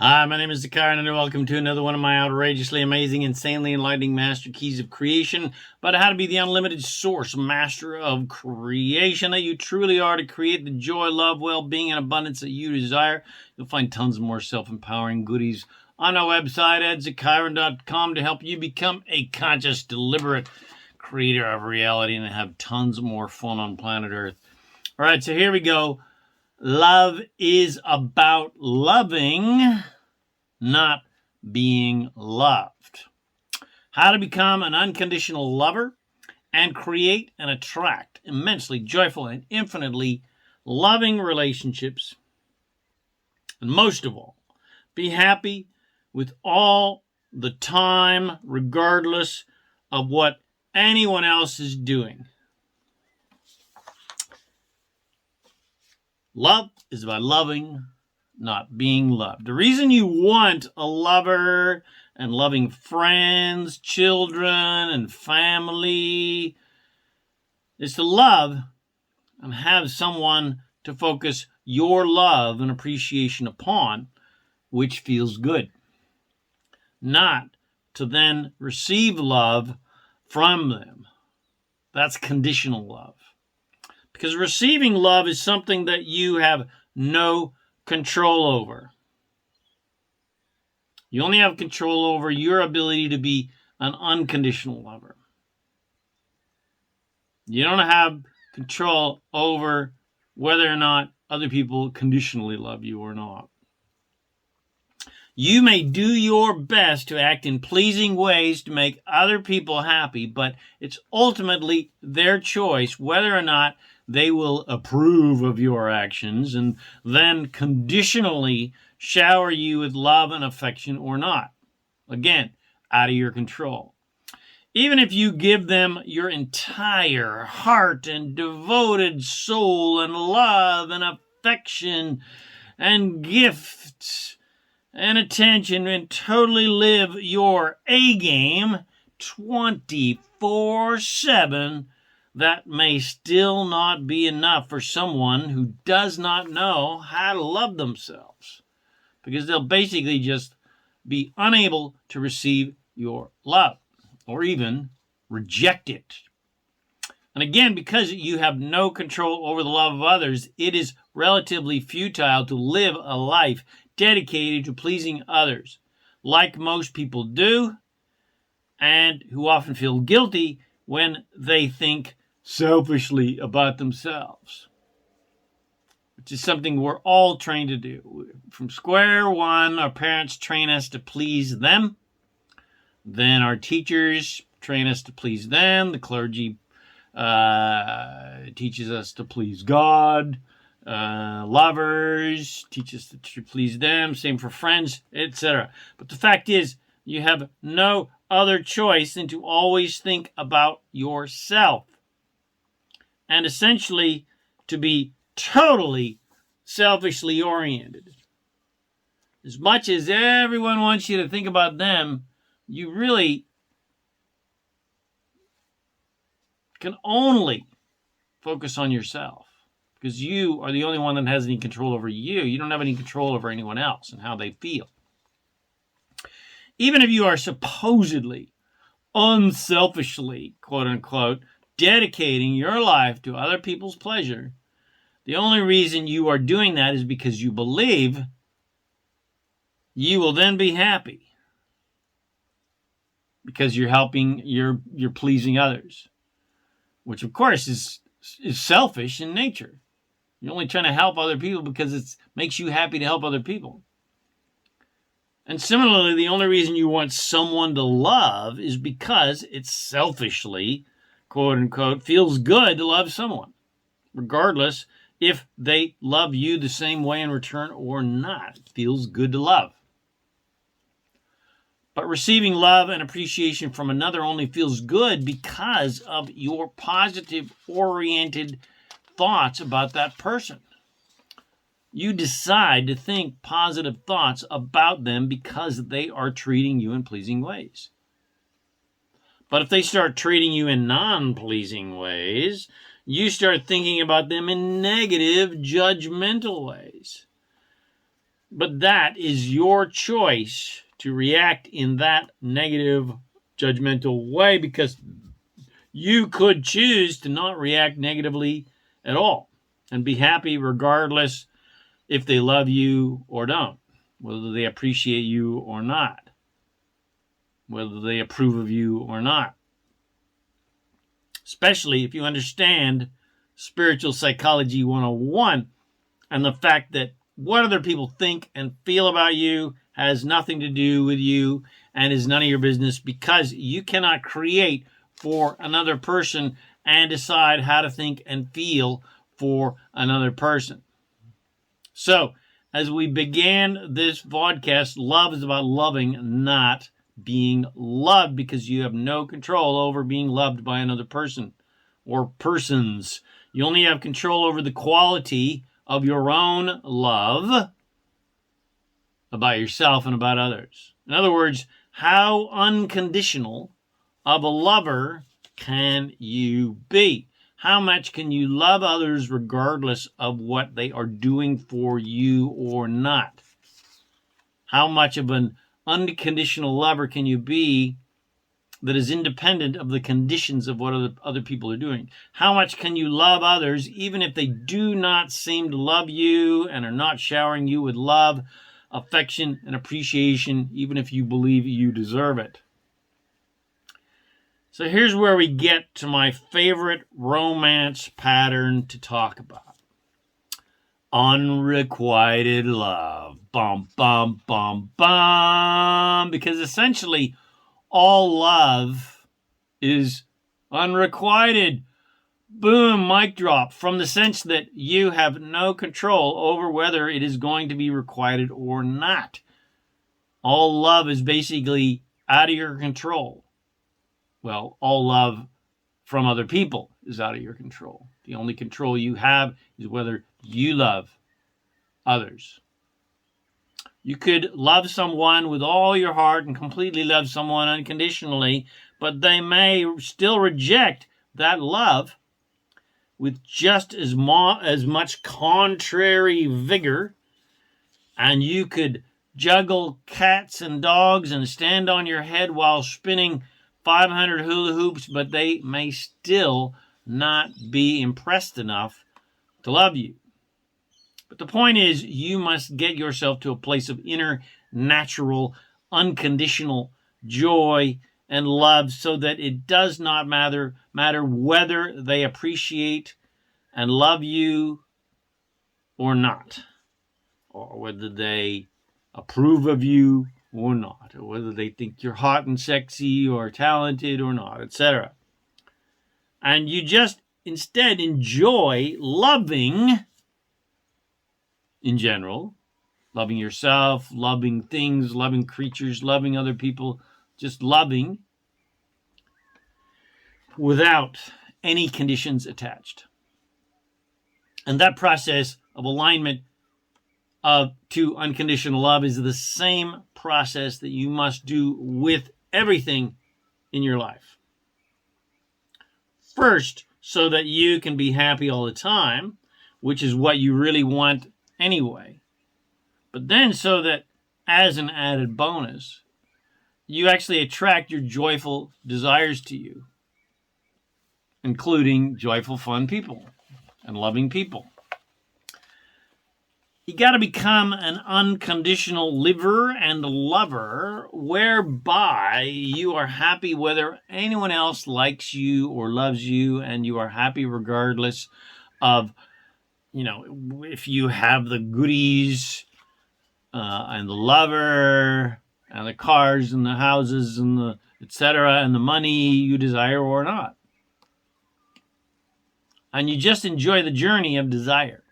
Hi, my name is ZaKaiRan, and welcome to another one of my outrageously amazing, insanely enlightening master keys of creation about how to be the unlimited source, master of creation that you truly are to create the joy, love, well-being, and abundance that you desire. You'll find tons more self-empowering goodies on our website at ZaKaiRan.com to help you become a conscious, deliberate creator of reality and have tons more fun on planet Earth. All right, so here we go. Love is about loving, not being loved. How to become an unconditional lover and create and attract immensely joyful and infinitely loving relationships. And most of all, be happy with all the time, regardless of what anyone else is doing. Love is about loving, not being loved. The reason you want a lover and loving friends, children, and family is to love and have someone to focus your love and appreciation upon, which feels good. Not to then receive love from them. That's conditional love. Because receiving love is something that you have no control over. You only have control over your ability to be an unconditional lover. You don't have control over whether or not other people conditionally love you or not. You may do your best to act in pleasing ways to make other people happy, but it's ultimately their choice whether or not they will approve of your actions and then conditionally shower you with love and affection or not. Again, out of your control. Even if you give them your entire heart and devoted soul and love and affection and gifts and attention and totally live your A game 24/7, that may still not be enough for someone who does not know how to love themselves, because they'll basically just be unable to receive your love or even reject it. And again, because you have no control over the love of others, it is relatively futile to live a life dedicated to pleasing others, like most people do, and who often feel guilty when they think selfishly about themselves, which is something we're all trained to do. From square one, our parents train us to please them. Then our teachers train us to please them. The clergy teaches us to please God. Lovers teach us to please them. Same for friends, etc. But the fact is, you have no other choice than to always think about yourself. And essentially to be totally selfishly oriented. As much as everyone wants you to think about them, you really can only focus on yourself. Because you are the only one that has any control over you. You don't have any control over anyone else and how they feel. Even if you are supposedly, unselfishly, quote unquote, dedicating your life to other people's pleasure, the only reason you are doing that is because you believe you will then be happy. Because you're helping, you're pleasing others. Which of course is selfish in nature. You're only trying to help other people because it makes you happy to help other people. And similarly, the only reason you want someone to love is because it's selfishly, quote unquote, feels good to love someone, regardless if they love you the same way in return or not. It feels good to love. But receiving love and appreciation from another only feels good because of your positive-oriented thoughts about that person. You decide to think positive thoughts about them because they are treating you in pleasing ways. But if they start treating you in non-pleasing ways, you start thinking about them in negative, judgmental ways. But that is your choice to react in that negative, judgmental way, because you could choose to not react negatively at all and be happy regardless if they love you or don't, whether they appreciate you or not, whether they approve of you or not. Especially if you understand Spiritual Psychology 101 and the fact that what other people think and feel about you has nothing to do with you and is none of your business, because you cannot create for another person and decide how to think and feel for another person. So, as we began this podcast, love is about loving, not being loved, because you have no control over being loved by another person or persons. You only have control over the quality of your own love about yourself and about others. In other words, how unconditional of a lover can you be? How much can you love others regardless of what they are doing for you or not? How much of an unconditional lover can you be that is independent of the conditions of what other people are doing? How much can you love others even if they do not seem to love you and are not showering you with love, affection, and appreciation, even if you believe you deserve it? So here's where we get to my favorite romance pattern to talk about. Unrequited love. Bum, bum, bum, bum. Because essentially, all love is unrequited. Boom, mic drop. From the sense that you have no control over whether it is going to be requited or not. All love is basically out of your control. Well, all love from other people is out of your control. The only control you have is whether you love others. You could love someone with all your heart and completely love someone unconditionally, but they may still reject that love with just as much contrary vigor. And you could juggle cats and dogs and stand on your head while spinning 500 hula hoops, but they may still not be impressed enough to love you. But the point is, you must get yourself to a place of inner, natural, unconditional joy and love, so that it does not matter whether they appreciate and love you or not, or whether they approve of you or not, or whether they think you're hot and sexy or talented or not, etc. And you just instead enjoy loving in general, loving yourself, loving things, loving creatures, loving other people, just loving without any conditions attached. And that process of alignment to unconditional love is the same process that you must do with everything in your life. First, so that you can be happy all the time, which is what you really want anyway. But then so that, as an added bonus, you actually attract your joyful desires to you, including joyful, fun people and loving people. You got to become an unconditional liver and lover, whereby you are happy whether anyone else likes you or loves you, and you are happy regardless of, if you have the goodies and the lover and the cars and the houses and the etc. and the money you desire or not. And you just enjoy the journey of desire,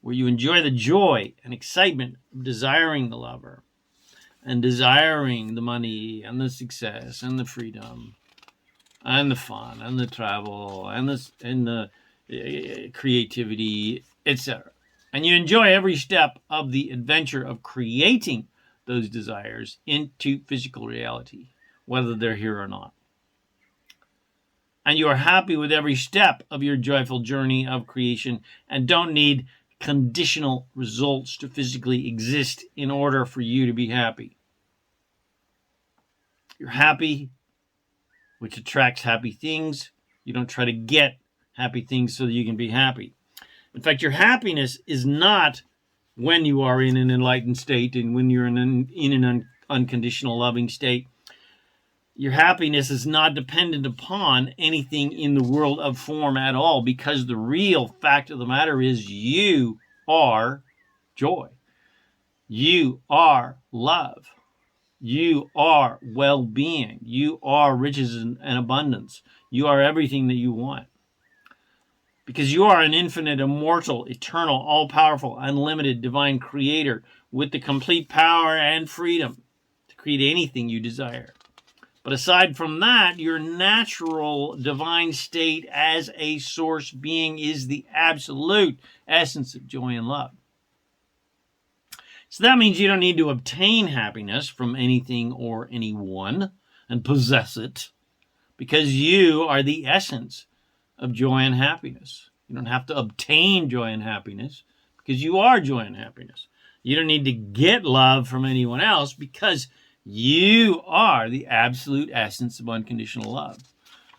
where you enjoy the joy and excitement of desiring the lover and desiring the money and the success and the freedom and the fun and the travel and the creativity, etc. And you enjoy every step of the adventure of creating those desires into physical reality, whether they're here or not. And you are happy with every step of your joyful journey of creation and don't need conditional results to physically exist in order for you to be happy. You're happy, which attracts happy things. You don't try to get happy things so that you can be happy. In fact, your happiness is not when you are in an enlightened state and when you're in an unconditional loving state. Your happiness is not dependent upon anything in the world of form at all, because the real fact of the matter is you are joy. You are love. You are well-being. You are riches and abundance. You are everything that you want. Because you are an infinite, immortal, eternal, all-powerful, unlimited, divine creator with the complete power and freedom to create anything you desire. But aside from that, your natural divine state as a source being is the absolute essence of joy and love. So that means you don't need to obtain happiness from anything or anyone and possess it, because you are the essence of joy and happiness. You don't have to obtain joy and happiness because you are joy and happiness. You don't need to get love from anyone else because you are the absolute essence of unconditional love.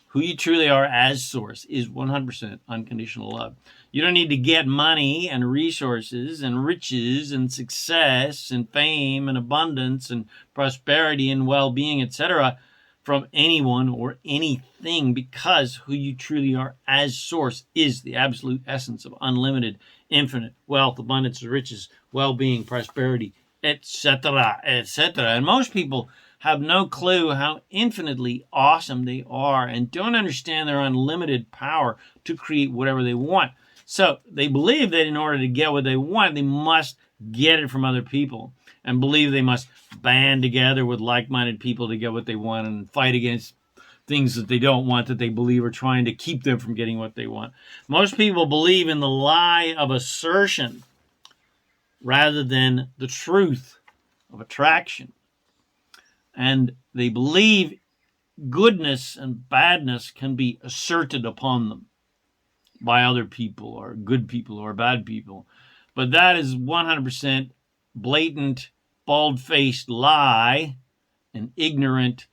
Who you truly are as source is 100% unconditional love. You don't need to get money and resources and riches and success and fame and abundance and prosperity and well-being, etc., from anyone or anything, because who you truly are as source is the absolute essence of unlimited, infinite wealth, abundance, riches, well-being, prosperity, etc., etc. And most people have no clue how infinitely awesome they are and don't understand their unlimited power to create whatever they want. So they believe that in order to get what they want, they must get it from other people, and believe they must band together with like-minded people to get what they want and fight against things that they don't want, that they believe are trying to keep them from getting what they want. Most people believe in the lie of assertion rather than the truth of attraction. And they believe goodness and badness can be asserted upon them by other people, or good people or bad people. But that is 100% blatant, bald-faced lie, an ignorant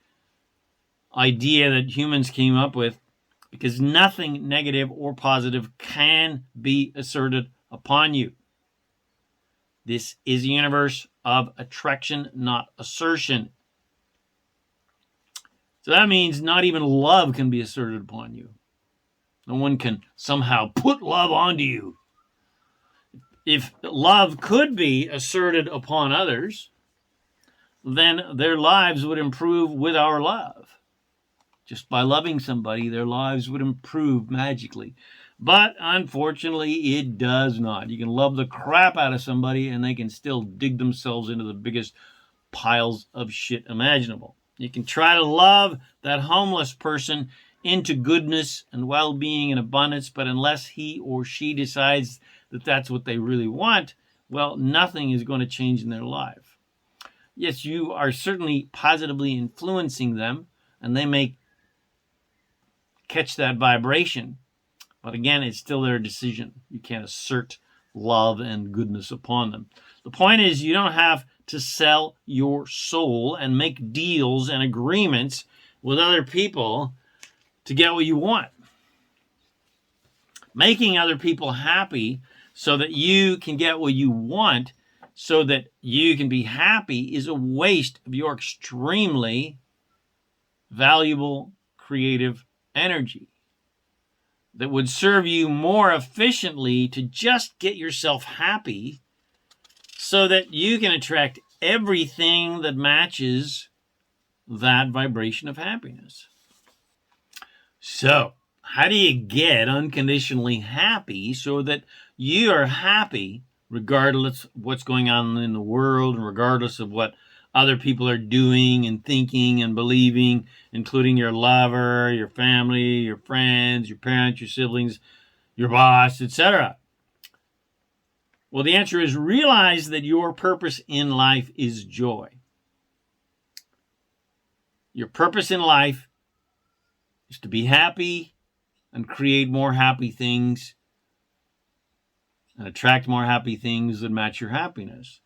idea that humans came up with, because nothing negative or positive can be asserted upon you. This is a universe of attraction, not assertion. So that means not even love can be asserted upon you. No one can somehow put love onto you. If love could be asserted upon others, then their lives would improve with our love. Just by loving somebody, their lives would improve magically. But unfortunately, it does not. You can love the crap out of somebody and they can still dig themselves into the biggest piles of shit imaginable. You can try to love that homeless person into goodness and well-being and abundance, but unless he or she decides that that's what they really want, well, nothing is going to change in their life. Yes, you are certainly positively influencing them, and they may catch that vibration, but again, it's still their decision. You can't assert love and goodness upon them. The point is, you don't have to sell your soul and make deals and agreements with other people to get what you want. Making other people happy so that you can get what you want, so that you can be happy, is a waste of your extremely valuable creative energy that would serve you more efficiently to just get yourself happy so that you can attract everything that matches that vibration of happiness. So, how do you get unconditionally happy so that you are happy regardless of what's going on in the world and regardless of what other people are doing and thinking and believing, including your lover, your family, your friends, your parents, your siblings, your boss, etc.? Well, the answer is realize that your purpose in life is joy. Your purpose in life is to be happy and create more happy things and attract more happy things that match your happiness.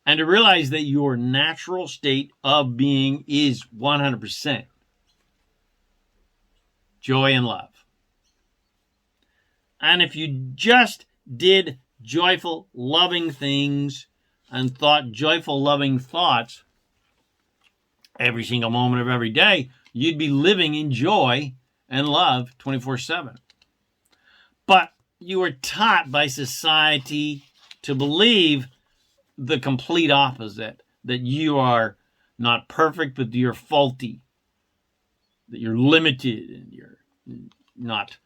And to realize that your natural state of being is 100% joy and love. And if you just did joyful, loving things and thought joyful, loving thoughts every single moment of every day, you'd be living in joy and love 24/7. But you were taught by society to believe the complete opposite, that you are not perfect, but you're faulty, that you're limited, and you're not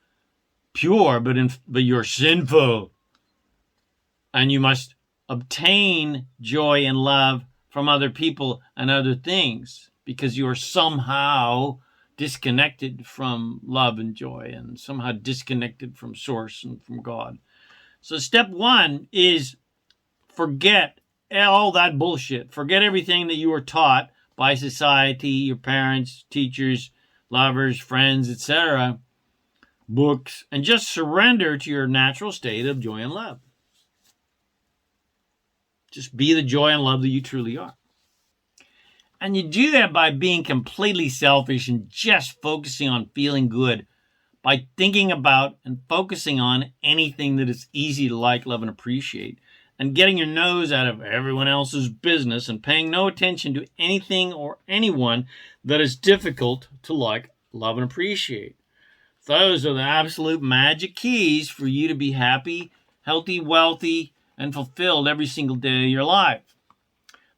pure, but you're sinful. And you must obtain joy and love from other people and other things because you are somehow disconnected from love and joy and somehow disconnected from Source and from God. So step one is forget all that bullshit. Forget everything that you were taught by society, your parents, teachers, lovers, friends, etc., books, and just surrender to your natural state of joy and love. Just be the joy and love that you truly are. And you do that by being completely selfish and just focusing on feeling good, by thinking about and focusing on anything that is easy to like, love, and appreciate, and getting your nose out of everyone else's business and paying no attention to anything or anyone that is difficult to like, love, and appreciate. Those are the absolute magic keys for you to be happy, healthy, wealthy, and fulfilled every single day of your life.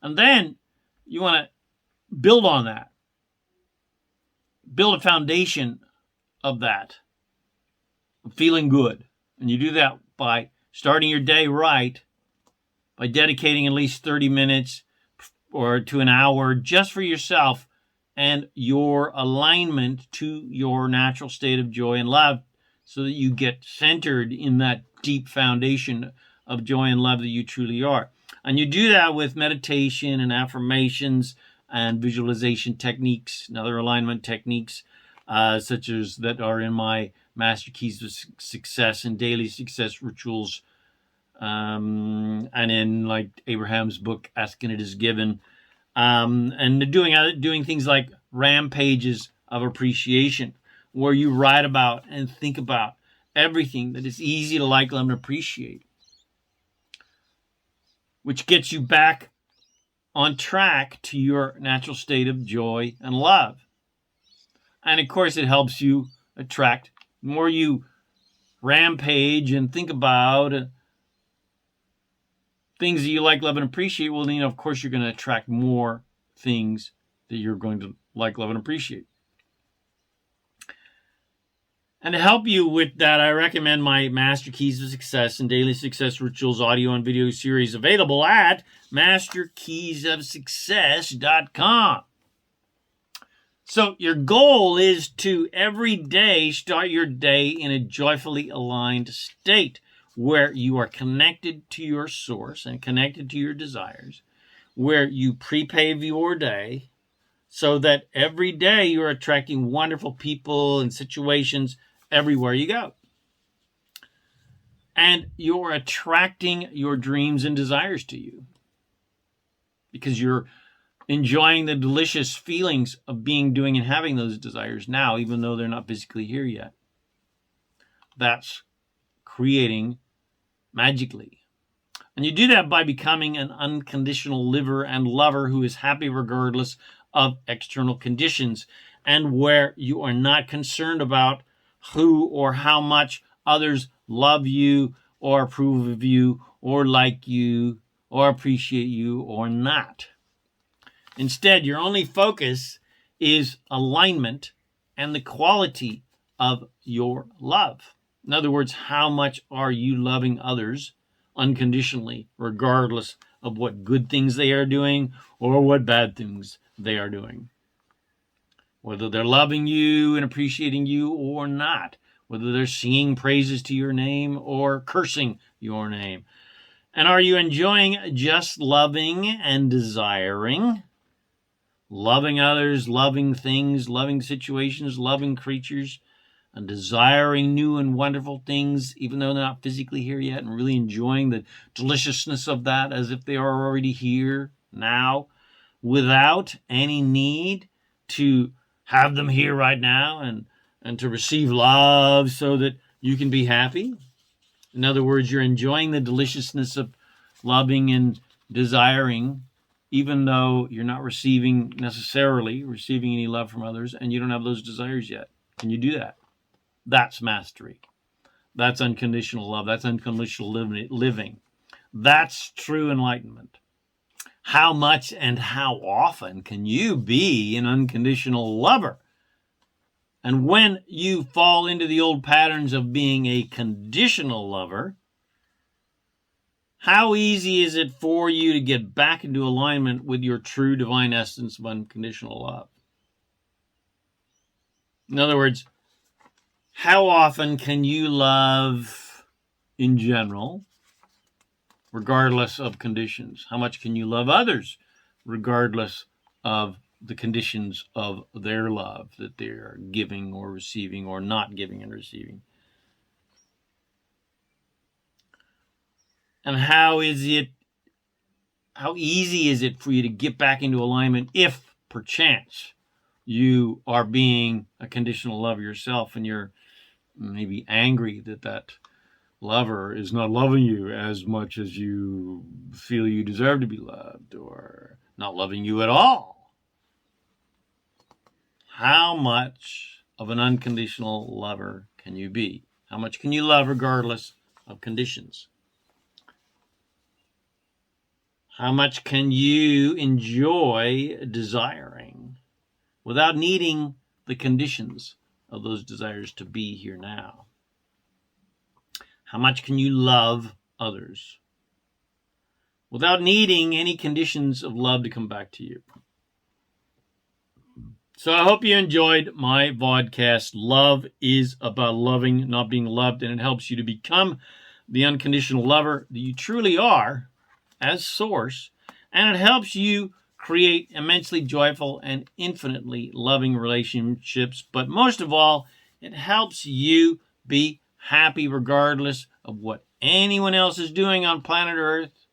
And then you want to build on that. Build a foundation of that, of feeling good. And you do that by starting your day right, by dedicating at least 30 minutes or to an hour just for yourself and your alignment to your natural state of joy and love, so that you get centered in that deep foundation of joy and love that you truly are. And you do that with meditation and affirmations and visualization techniques and other alignment techniques, such as that are in my Master Keys of Success and Daily Success Rituals, and in like Abraham's book, Ask and It Is Given, and doing things like rampages of appreciation, where you write about and think about everything that is easy to like, love, and appreciate, which gets you back on track to your natural state of joy and love. And of course, it helps you attract. The more you rampage and think about things that you like, love, and appreciate, well, then, of course, you're going to attract more things that you're going to like, love, and appreciate. And to help you with that, I recommend my Master Keys of Success and Daily Success Rituals audio and video series, available at masterkeysofsuccess.com. So your goal is to every day start your day in a joyfully aligned state where you are connected to your source and connected to your desires, where you prepave your day so that every day you're attracting wonderful people and situations everywhere you go. And you're attracting your dreams and desires to you because you're enjoying the delicious feelings of being, doing, and having those desires now, even though they're not physically here yet. That's creating magically. And you do that by becoming an unconditional liver and lover who is happy regardless of external conditions, and where you are not concerned about who or how much others love you or approve of you or like you or appreciate you or not. Instead, your only focus is alignment and the quality of your love. In other words, how much are you loving others unconditionally, regardless of what good things they are doing or what bad things they are doing? Whether they're loving you and appreciating you or not, whether they're singing praises to your name or cursing your name. And are you enjoying just loving and desiring, loving others, loving things, loving situations, loving creatures, and desiring new and wonderful things, even though they're not physically here yet, and really enjoying the deliciousness of that as if they are already here now, without any need to have them here right now and to receive love so that you can be happy. In other words, you're enjoying the deliciousness of loving and desiring, even though you're not necessarily receiving any love from others, and you don't have those desires yet. Can you do that? That's mastery. That's unconditional love. That's unconditional living. That's true enlightenment. How much and how often can you be an unconditional lover? And when you fall into the old patterns of being a conditional lover, how easy is it for you to get back into alignment with your true divine essence of unconditional love? In other words, how often can you love in general, regardless of conditions? How much can you love others, regardless of the conditions of their love that they're giving or receiving or not giving and receiving? And how easy is it for you to get back into alignment if, perchance, you are being a conditional lover yourself and you're maybe angry that lover is not loving you as much as you feel you deserve to be loved, or not loving you at all? How much of an unconditional lover can you be? How much can you love regardless of conditions? How much can you enjoy desiring without needing the conditions of those desires to be here now? How much can you love others without needing any conditions of love to come back to you? So I hope you enjoyed my vodcast. Love is about loving, not being loved, and it helps you to become the unconditional lover that you truly are as source, and it helps you create immensely joyful and infinitely loving relationships. But most of all, it helps you be happy regardless of what anyone else is doing on planet Earth,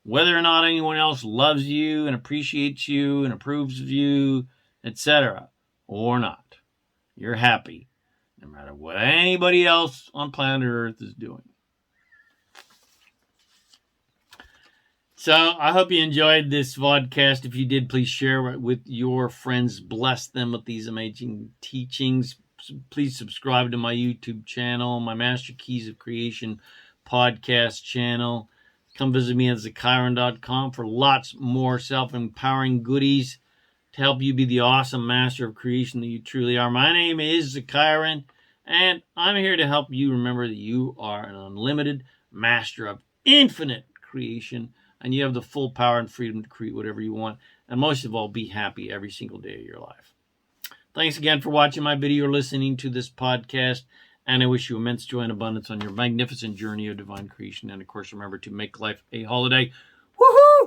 whether or not anyone else loves you and appreciates you and approves of you, etc., or not. You're happy no matter what anybody else on planet Earth is doing. So I hope you enjoyed this vodcast. If you did, please share it with your friends. Bless them with these amazing teachings. Please subscribe to my YouTube channel, my Master Keys of Creation podcast channel. Come visit me at ZaKaiRan.com for lots more self-empowering goodies to help you be the awesome master of creation that you truly are. My name is ZaKaiRan, and I'm here to help you remember that you are an unlimited master of infinite creation, and you have the full power and freedom to create whatever you want, and most of all, be happy every single day of your life. Thanks again for watching my video or listening to this podcast, and I wish you immense joy and abundance on your magnificent journey of divine creation. And of course, remember to make life a holiday. Woohoo!